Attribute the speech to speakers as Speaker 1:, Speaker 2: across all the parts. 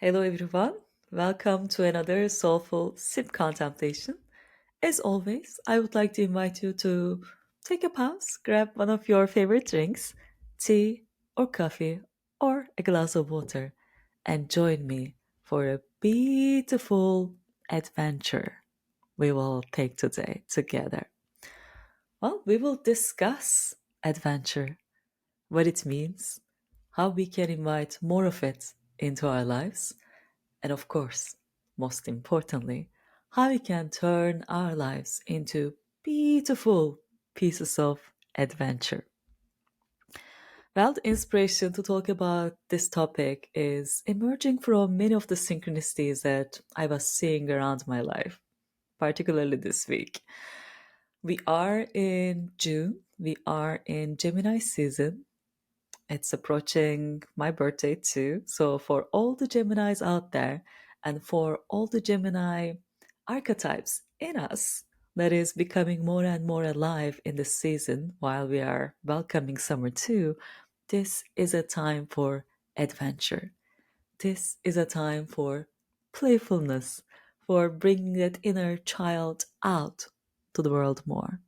Speaker 1: Hello, everyone. Welcome to another soulful sip contemplation. As always, I would like to invite you to take a pause, grab one of your favorite drinks, tea or coffee, or a glass of water, and join me for a beautiful adventure we will take today together. Well, we will discuss adventure, what it means, how we can invite more of it into our lives, and of course, most importantly, how we can turn our lives into beautiful pieces of adventure. Well, the inspiration to talk about this topic is emerging from many of the synchronicities that I was seeing around my life, particularly this week. We are in June, we are in Gemini season. It's approaching my birthday too. So, for all the Geminis out there and for all the Gemini archetypes in us that is becoming more and more alive in this season while we are welcoming summer too, this is a time for adventure. This is a time for playfulness, for bringing that inner child out to the world more.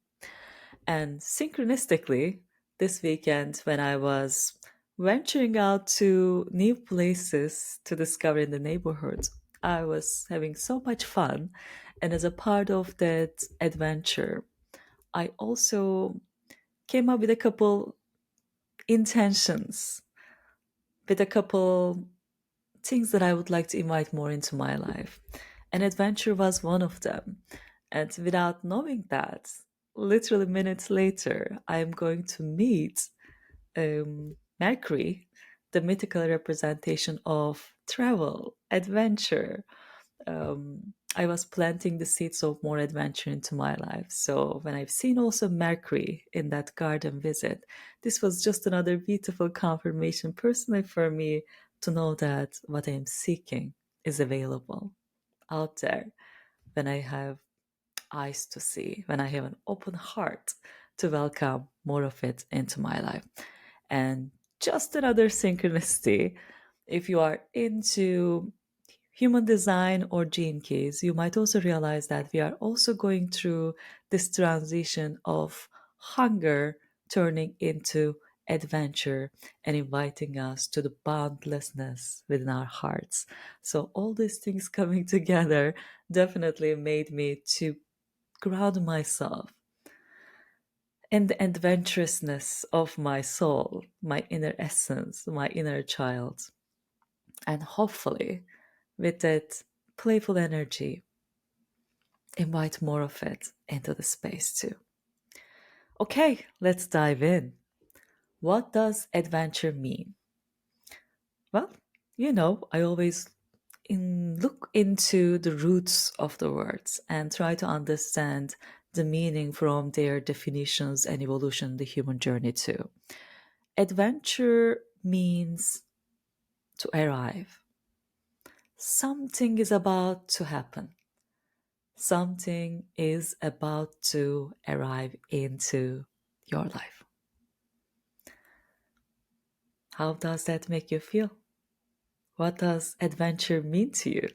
Speaker 1: And synchronistically, this weekend, when I was venturing out to new places to discover in the neighborhood, I was having so much fun. And as a part of that adventure, I also came up with a couple intentions, with a couple things that I would like to invite more into my life. And adventure was one of them. And without knowing that, literally minutes later, I am going to meet Mercury, the mythical representation of travel, adventure. I was planting the seeds of more adventure into my life. So when I've seen also Mercury in that garden visit, this was just another beautiful confirmation personally for me to know that what I am seeking is available out there when I have eyes to see, when I have an open heart to welcome more of it into my life. And just another synchronicity, if you are into human design or gene keys, you might also realize that we are also going through this transition of hunger turning into adventure and inviting us to the boundlessness within our hearts. So all these things coming together definitely made me to ground myself in the adventurousness of my soul, my inner essence, my inner child. And hopefully, with that playful energy, invite more of it into the space too. Okay, let's dive in. What does adventure mean? Well, I always look into the roots of the words and try to understand the meaning from their definitions and evolution in the human journey too. Adventure means to arrive. Something is about to happen. Something is about to arrive into your life. How does that make you feel? What does adventure mean to you?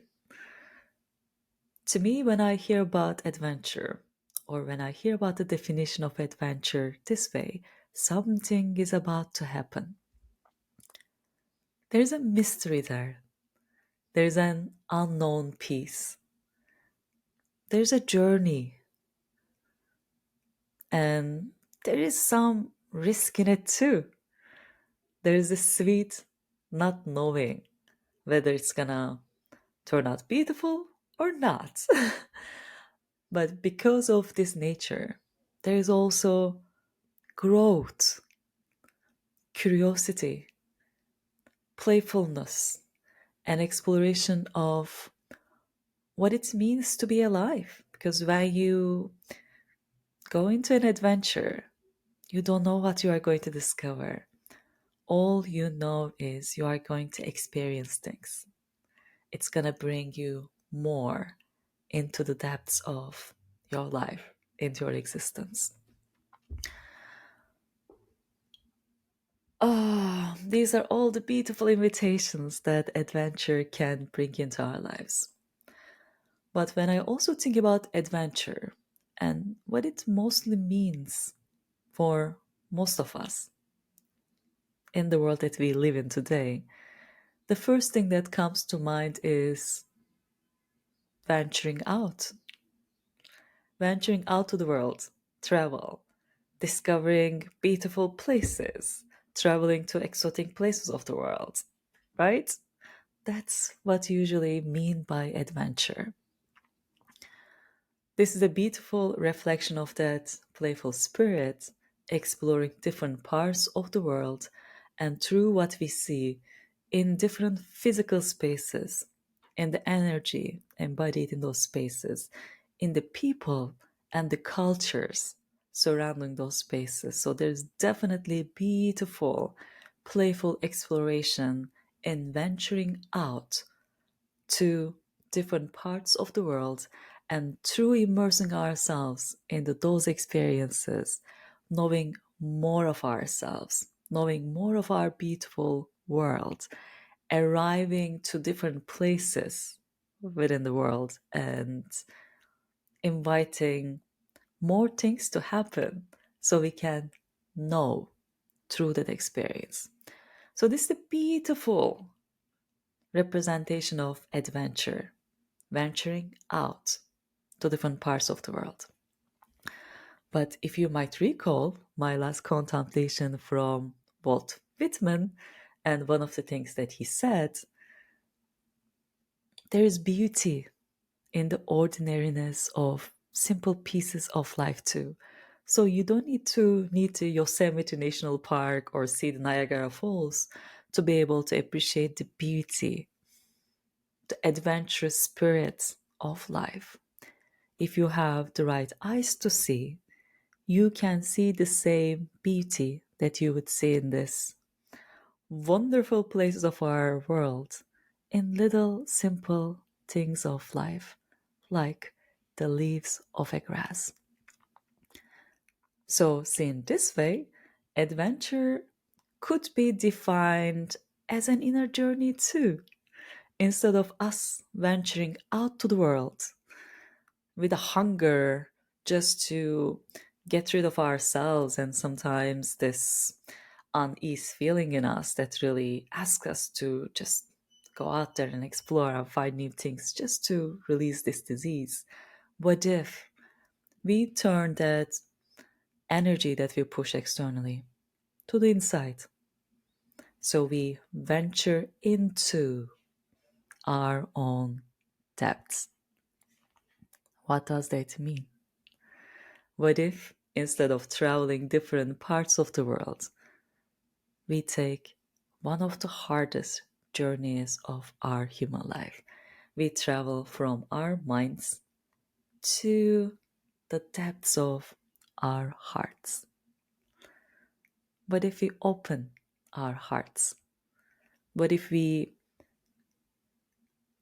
Speaker 1: To me, when I hear about adventure, or when I hear about the definition of adventure this way, something is about to happen. There's a mystery there. There's an unknown piece. There's a journey, and there is some risk in it too. There is a sweet not knowing whether it's gonna turn out beautiful or not. But because of this nature, there is also growth, curiosity, playfulness, and exploration of what it means to be alive. Because when you go into an adventure, you don't know what you are going to discover. All you know is you are going to experience things. It's going to bring you more into the depths of your life, into your existence. these are all the beautiful invitations that adventure can bring into our lives. But when I also think about adventure and what it mostly means for most of us in the world that we live in today, the first thing that comes to mind is venturing out. Venturing out to the world, travel, discovering beautiful places, traveling to exotic places of the world, right? That's what you usually mean by adventure. This is a beautiful reflection of that playful spirit, exploring different parts of the world and through what we see in different physical spaces, in the energy embodied in those spaces, in the people and the cultures surrounding those spaces. So there's definitely beautiful, playful exploration in venturing out to different parts of the world and through immersing ourselves into those experiences, knowing more of ourselves, knowing more of our beautiful world, arriving to different places within the world and inviting more things to happen so we can know through that experience. So, this is a beautiful representation of adventure, venturing out to different parts of the world. But if you might recall my last contemplation from Walt Whitman, and one of the things that he said, there is beauty in the ordinariness of simple pieces of life too. So you don't need to Yosemite National Park or see the Niagara Falls to be able to appreciate the beauty, the adventurous spirit of life. If you have the right eyes to see, you can see the same beauty that you would see in this wonderful places of our world in little simple things of life, like the leaves of a grass. So, seen this way, adventure could be defined as an inner journey too. Instead of us venturing out to the world with a hunger just to get rid of ourselves and sometimes this unease feeling in us that really asks us to just go out there and explore and find new things just to release this disease. What if we turn that energy that we push externally to the inside? So we venture into our own depths. What does that mean? What if instead of traveling different parts of the world, we take one of the hardest journeys of our human life? We travel from our minds to the depths of our hearts. What if we open our hearts? What if we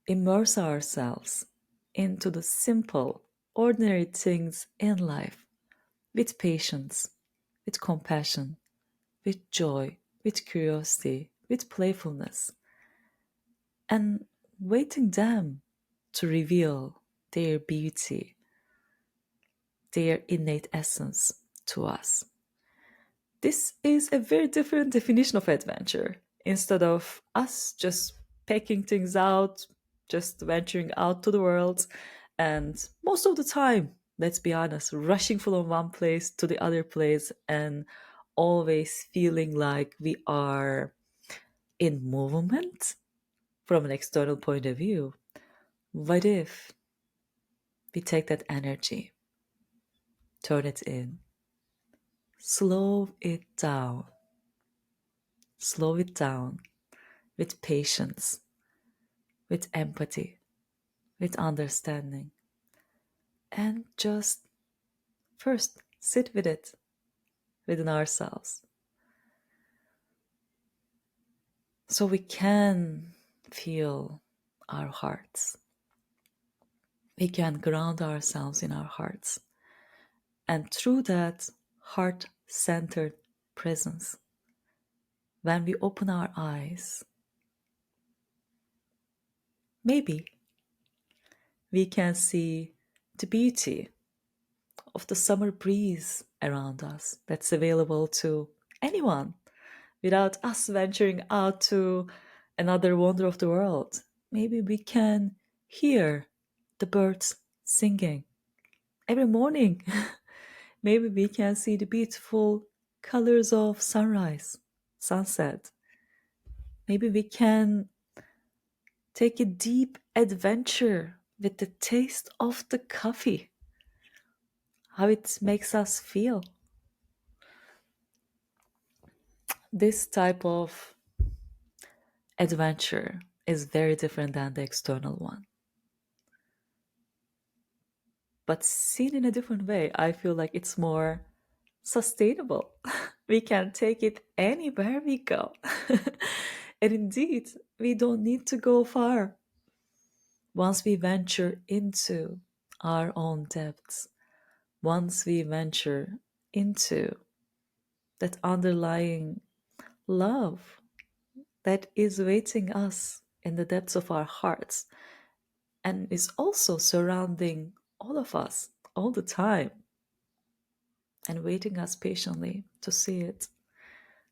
Speaker 1: immerse ourselves into the simple, ordinary things in life with patience, with compassion, with joy, with curiosity, with playfulness, and waiting them to reveal their beauty, their innate essence to us? This is a very different definition of adventure. Instead of us just packing things out, just venturing out to the world, and most of the time, let's be honest, rushing from one place to the other place and always feeling like we are in movement from an external point of view. What if we take that energy, turn it in, slow slow it down with patience, with empathy, with understanding, and just first sit with it within ourselves so we can feel our hearts. We can ground ourselves in our hearts. And through that heart centered presence, when we open our eyes, maybe we can see the beauty of the summer breeze around us that's available to anyone without us venturing out to another wonder of the world. Maybe we can hear the birds singing every morning. Maybe we can see the beautiful colors of sunrise, sunset. Maybe we can take a deep adventure with the taste of the coffee, how it makes us feel. This type of adventure is very different than the external one. But seen in a different way, I feel like it's more sustainable. We can take it anywhere we go. And indeed, we don't need to go far. Once we venture into our own depths, once we venture into that underlying love that is waiting us in the depths of our hearts and is also surrounding all of us all the time and waiting us patiently to see it.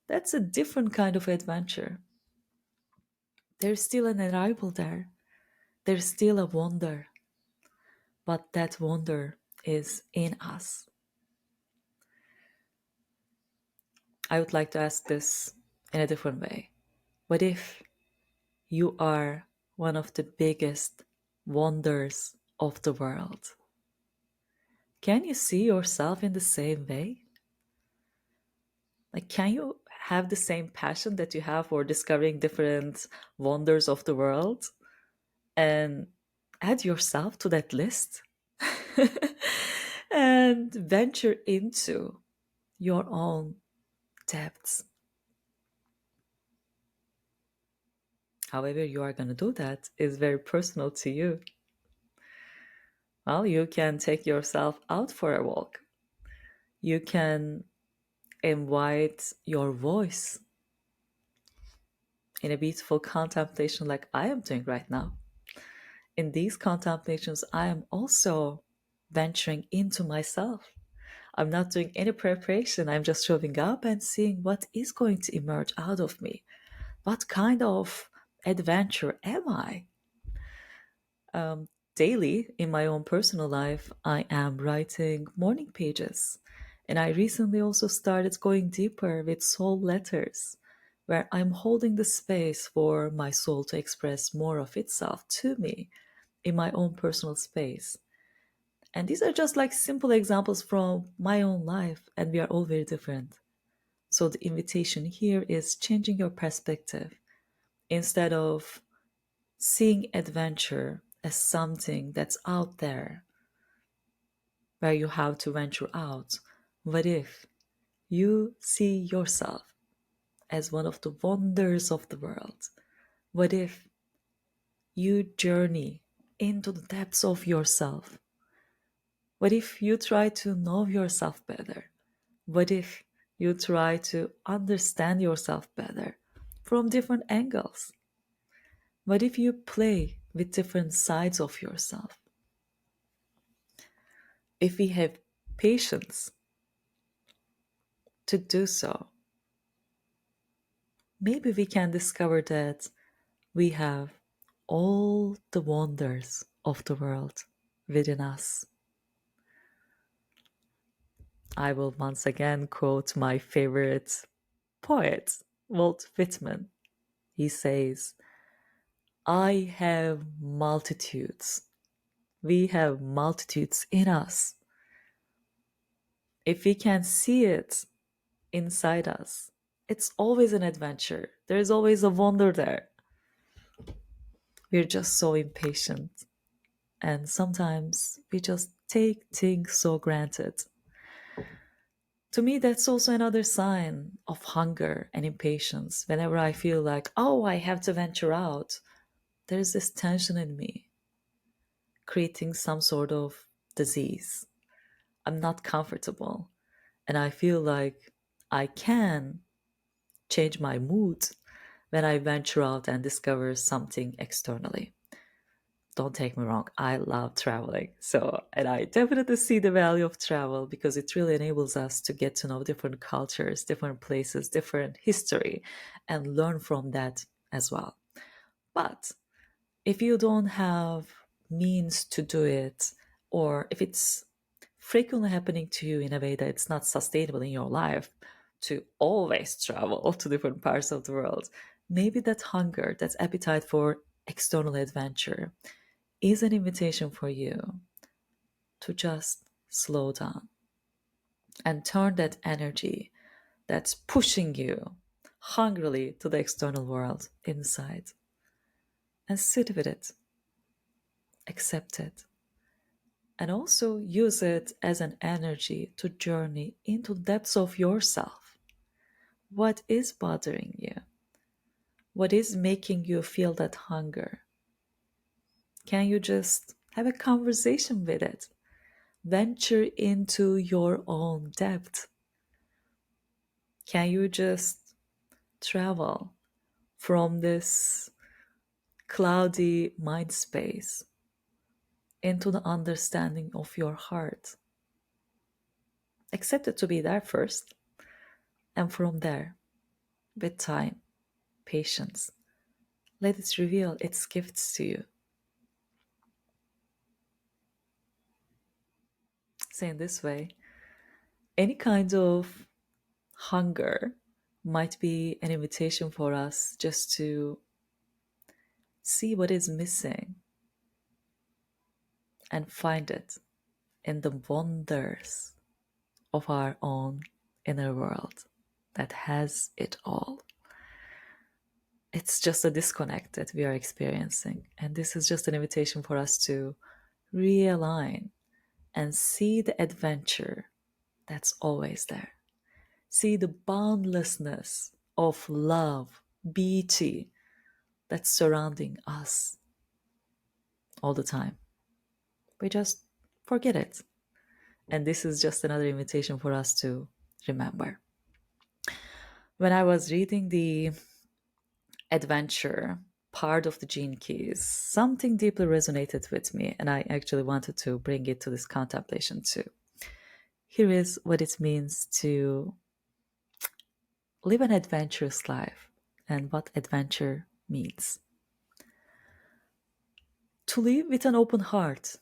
Speaker 1: That's a different kind of adventure. There's still an arrival there. There's still a wonder, but that wonder is in us. I would like to ask this in a different way. What if you are one of the biggest wonders of the world? Can you see yourself in the same way? Like, can you have the same passion that you have for discovering different wonders of the world and add yourself to that list and venture into your own depths? However, you are going to do that is very personal to you. Well, you can take yourself out for a walk. You can invite your voice in a beautiful contemplation like I am doing right now. In these contemplations, I am also venturing into myself. I'm not doing any preparation. I'm just showing up and seeing what is going to emerge out of me. What kind of adventure am I? Daily, in my own personal life, I am writing morning pages. And I recently also started going deeper with soul letters, where I'm holding the space for my soul to express more of itself to me in my own personal space. And these are just like simple examples from my own life, and we are all very different. So the invitation here is changing your perspective. Instead of seeing adventure as something that's out there where you have to venture out, what if you see yourself as one of the wonders of the world? What if you journey into the depths of yourself? What if you try to know yourself better? What if you try to understand yourself better from different angles? What if you play with different sides of yourself? If we have patience to do so, maybe we can discover that we have all the wonders of the world within us. I will once again quote my favorite poet, Walt Whitman. He says, I have multitudes. We have multitudes in us. If we can see it inside us, it's always an adventure. There's always a wonder there. We're just so impatient. And sometimes we just take things so granted. To me, that's also another sign of hunger and impatience. Whenever I feel like, oh, I have to venture out, there's this tension in me, creating some sort of disease. I'm not comfortable. And I feel like I can change my mood when I venture out and discover something externally. Don't take me wrong, I love traveling. So, and I definitely see the value of travel because it really enables us to get to know different cultures, different places, different history, and learn from that as well. But if you don't have means to do it, or if it's frequently happening to you in a way that it's not sustainable in your life to always travel to different parts of the world, maybe that hunger, that appetite for external adventure is an invitation for you to just slow down and turn that energy that's pushing you hungrily to the external world inside and sit with it, accept it, and also use it as an energy to journey into the depths of yourself. What is bothering you? What is making you feel that hunger? Can you just have a conversation with it? Venture into your own depth. Can you just travel from this cloudy mind space into the understanding of your heart? Accept it to be there first, and from there, with time, patience, let it reveal its gifts to you. Saying this way, any kind of hunger might be an invitation for us just to see what is missing and find it in the wonders of our own inner world that has it all. It's just a disconnect that we are experiencing. And this is just an invitation for us to realign and see the adventure that's always there. See the boundlessness of love, beauty that's surrounding us all the time. We just forget it. And this is just another invitation for us to remember. When I was reading the adventure part of the Gene Keys, something deeply resonated with me, and I actually wanted to bring it to this contemplation too. Here is what it means to live an adventurous life and what adventure means. To live with an open heart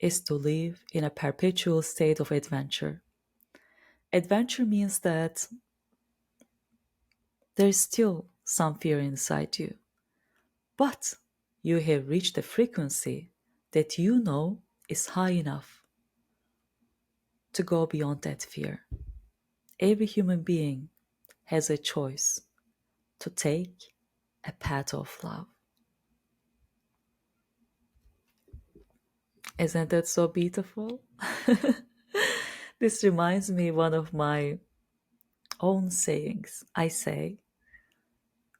Speaker 1: is to live in a perpetual state of adventure. Adventure means that there is still some fear inside you, but you have reached a frequency that you know is high enough to go beyond that fear. Every human being has a choice to take a path of love. Isn't that so beautiful? This reminds me one of my own sayings. I say,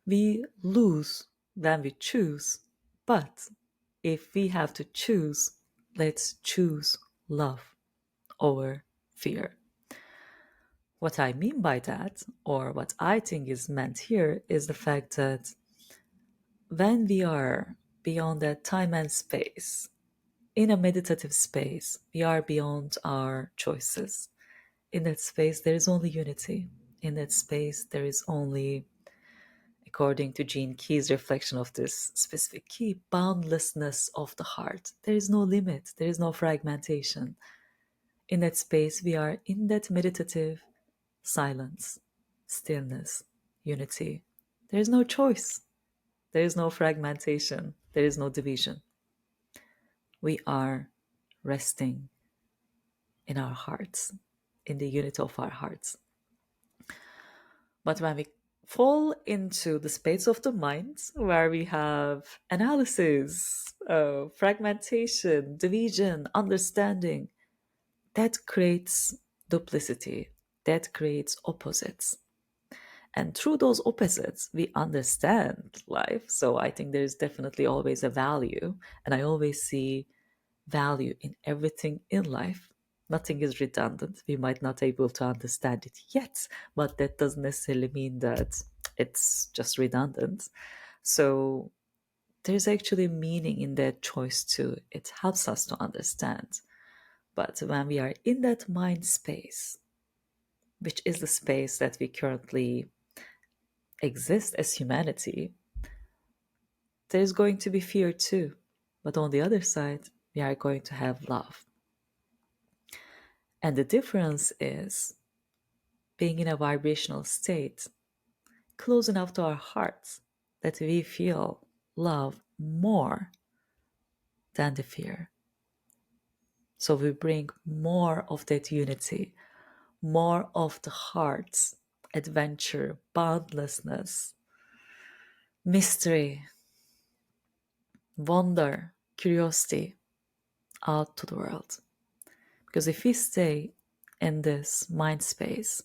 Speaker 1: we lose when we choose, but if we have to choose, let's choose love over fear. What I mean by that, or what I think is meant here, is the fact that when we are beyond that time and space, in a meditative space, we are beyond our choices. In that space, there is only unity. In that space, there is only, according to Gene Key's reflection of this specific key, boundlessness of the heart. There is no limit, there is no fragmentation. In that space, we are in that meditative silence, stillness, unity. There is no choice, there is no fragmentation, there is no division. We are resting in our hearts, in the unity of our hearts. But when we fall into the space of the mind, where we have analysis, fragmentation, division, understanding, that creates duplicity, that creates opposites. And through those opposites, we understand life. So I think there is definitely always a value. And I always see value in everything in life. Nothing is redundant. We might not be able to understand it yet, but that doesn't necessarily mean that it's just redundant. So there's actually meaning in that choice too. It helps us to understand. But when we are in that mind space, which is the space that we currently exist as humanity, there's going to be fear too. But on the other side, we are going to have love. And the difference is being in a vibrational state close enough to our hearts that we feel love more than the fear. So we bring more of that unity, more of the heart's adventure, boundlessness, mystery, wonder, curiosity out to the world. Because if we stay in this mind space,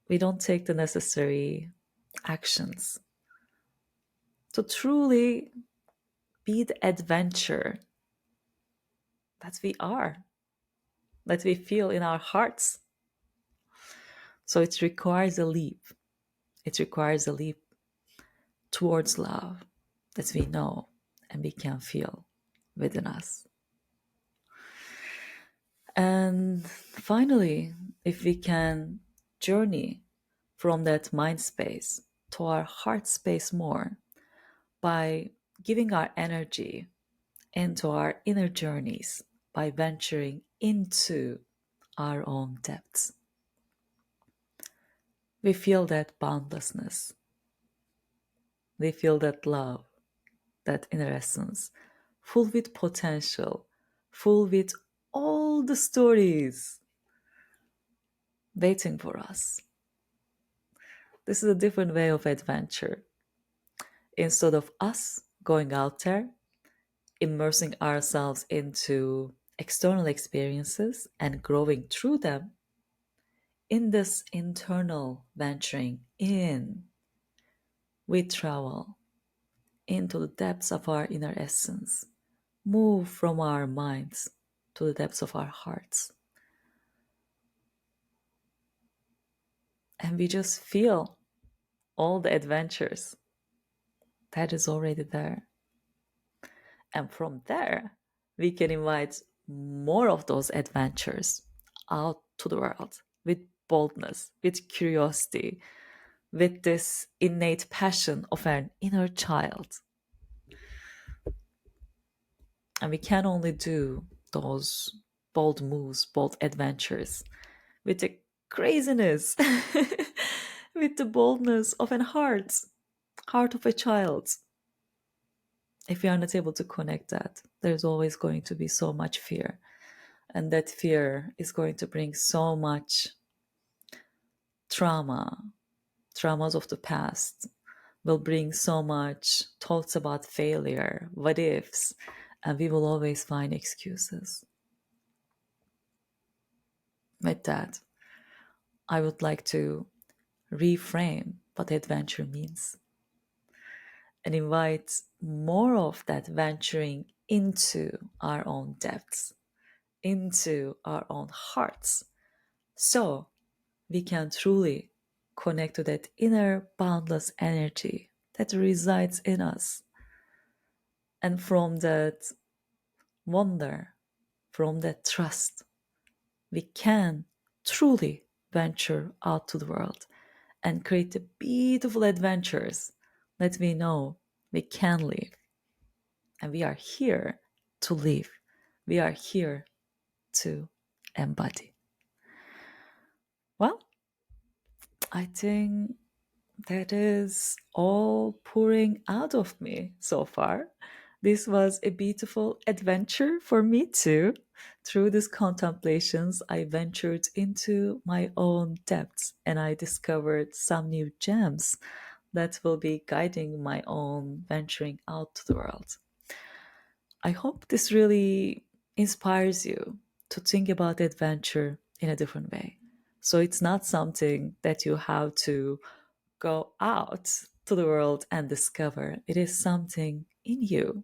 Speaker 1: we don't take the necessary actions to truly be the adventure that we are, that we feel in our hearts. So it requires a leap. It requires a leap towards love that we know and we can feel within us. And finally, if we can journey from that mind space to our heart space more by giving our energy into our inner journeys, by venturing into our own depths, we feel that boundlessness, we feel that love, that inner essence, full with potential, full with all the stories waiting for us. This is a different way of adventure. Instead of us going out there, immersing ourselves into external experiences and growing through them, in this internal venturing in, we travel into the depths of our inner essence, move from our minds to the depths of our hearts. And we just feel all the adventures that is already there. And from there, we can invite more of those adventures out to the world with boldness, with curiosity, with this innate passion of an inner child. And we can only do those bold moves, bold adventures with the craziness, with the boldness of an heart of a child. If we are not able to connect that, there's always going to be so much fear. And that fear is going to bring so much traumas of the past, will bring so much thoughts about failure, what ifs, and we will always find excuses. With that, I would like to reframe what adventure means and invite more of that venturing into our own depths, into our own hearts, so we can truly connect to that inner boundless energy that resides in us. And from that wonder, from that trust, we can truly venture out to the world and create the beautiful adventures that we know we can live. And we are here to live. We are here to embody. Well, I think that is all pouring out of me so far. This was a beautiful adventure for me too. Through these contemplations, I ventured into my own depths and I discovered some new gems that will be guiding my own venturing out to the world. I hope this really inspires you to think about adventure in a different way. So it's not something that you have to go out to the world and discover. It is something in you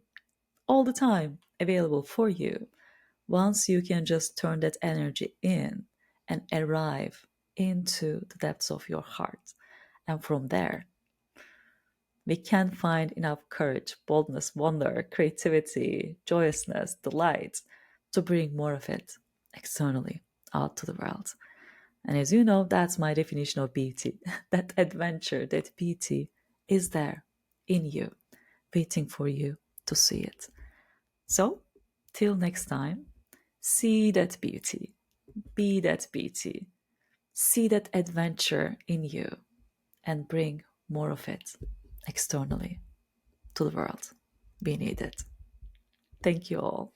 Speaker 1: all the time available for you. Once you can just turn that energy in and arrive into the depths of your heart And from there, we can find enough courage, boldness, wonder, creativity, joyousness, delight to bring more of it externally out to the world. And as you know, that's my definition of beauty. That adventure, that beauty is there in you, waiting for you to see it. So, till next time, see that beauty, be that beauty, see that adventure in you, and bring more of it externally to the world. We need it. Thank you all.